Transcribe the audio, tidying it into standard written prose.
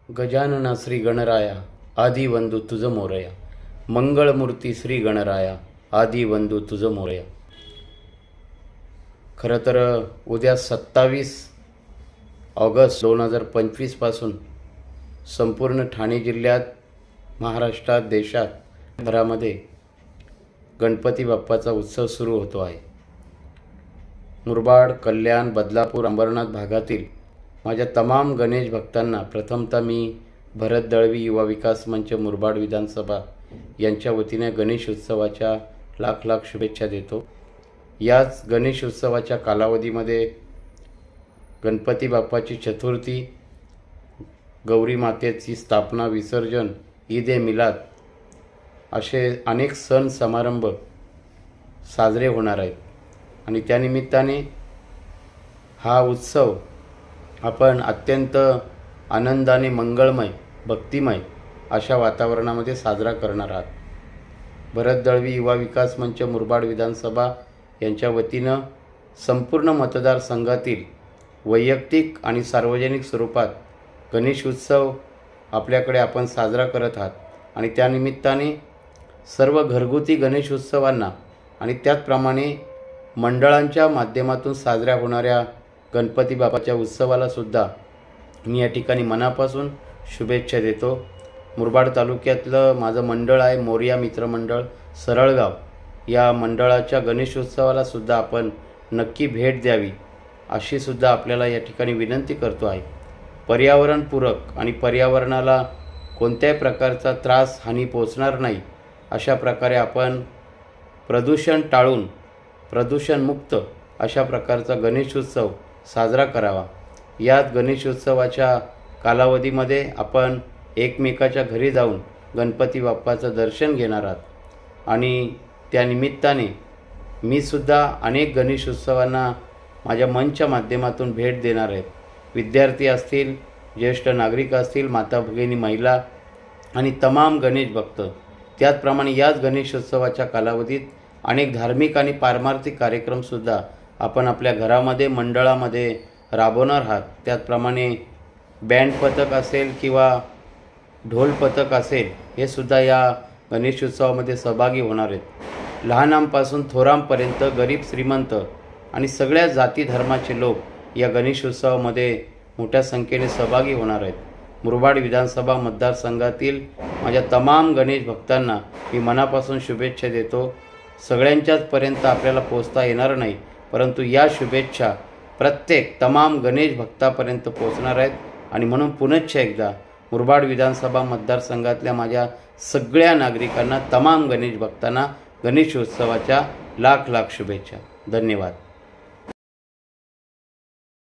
गजानना श्री गणराया आदिवंदू तुझ मोरया, मंगळमूर्ती श्री गणराया आदिवंदू तुझ मोरया. खरं तर उद्या 27 ऑगस्ट 2025 पासून संपूर्ण ठाणे जिल्ह्यात, महाराष्ट्रात, देशात भरामध्ये गणपती बाप्पाचा उत्सव सुरू होतो आहे. मुरबाड, कल्याण, बदलापूर, अंबरनाथ भागातील माझ्या तमाम गणेश भक्तांना प्रथमतः मी भरत दळवी युवा विकास मंच मुरबाड विधानसभा यांच्या वतीने गणेश उत्सवाच्या लाख लाख शुभेच्छा देतो. याच गणेश उत्सवाच्या कालावधीमध्ये गणपती बाप्पाची चतुर्थी, गौरी मातेची स्थापना, विसर्जन, ईद ए मिलाद असे अनेक सण समारंभ साजरे होणार आहेत. आणि त्यानिमित्ताने हा उत्सव आपण अत्यंत आनंदाने, मंगळमय, भक्तिमय अशा वातावरणामध्ये साजरा करणार आहात. भरत दळवी युवा विकास मंच मुरबाड विधानसभा यांच्या वतीनं संपूर्ण मतदारसंघातील वैयक्तिक आणि सार्वजनिक स्वरूपात गणेश उत्सव आपल्याकडे आपण साजरा करत आहात. आणि त्यानिमित्ताने सर्व घरगुती गणेश उत्सवांना आणि त्याचप्रमाणे मंडळांच्या माध्यमातून साजऱ्या होणाऱ्या गणपती बाप्पाच्या उत्सवाला सुद्धा मी या ठिकाणी मनापासून शुभेच्छा देतो. मुरबाड तालुक्यातलं माझं मंडळ आहे मोरया मित्रमंडळ सरळगाव. या मंडळाच्या गणेशोत्सवाला सुद्धा आपण नक्की भेट द्यावी अशी सुद्धा आपल्याला या ठिकाणी विनंती करतो आहे. पर्यावरणपूरक आणि पर्यावरणाला कोणत्याही प्रकारचा त्रास, हानी पोचणार नाही अशा प्रकारे आपण प्रदूषण टाळून प्रदूषणमुक्त अशा प्रकारचा गणेशोत्सव साजरा करावा. यात गणेशोत्सवाच्या कालावधीमध्ये आपण एकमेकाच्या घरी जाऊन गणपती बाप्पाचं दर्शन घेणार आहात. आणि त्यानिमित्ताने मी सुद्धा अनेक गणेशोत्सवांना माझ्या मंचच्या माध्यमातून भेट देणार आहे. विद्यार्थी असतील, ज्येष्ठ नागरिक असतील, माता भगिनी, महिला आणि तमाम गणेश भक्त. त्याचप्रमाणे याच गणेशोत्सवाच्या कालावधीत अनेक धार्मिक आणि पारमार्थिक कार्यक्रमसुद्धा आपण आपल्या घरामध्ये, मंडळामध्ये राबवणार आहात. त्याचप्रमाणे बँड पथक असेल किंवा ढोल पथक असेल, हे सुद्धा या गणेशोत्सवामध्ये सहभागी होणार आहेत. लहानांपासून थोरांपर्यंत, गरीब श्रीमंत आणि सगळ्या जाती धर्माचे लोक या गणेशोत्सवामध्ये मोठ्या संख्येने सहभागी होणार आहेत. मुरबाड विधानसभा मतदारसंघातील माझ्या तमाम गणेश भक्तांना मी मनापासून शुभेच्छा देतो. सगळ्यांच्याचपर्यंत आपल्याला पोचता येणार नाही, परंतु या शुभेच्छा प्रत्येक तमाम गणेश भक्तापर्यंत पोचणार आहेत. आणि म्हणून पुनश्च एकदा मुरबाड विधानसभा मतदारसंघातल्या माझ्या सगळ्या नागरिकांना, तमाम गणेश भक्तांना गणेशोत्सवाच्या लाख लाख शुभेच्छा. धन्यवाद.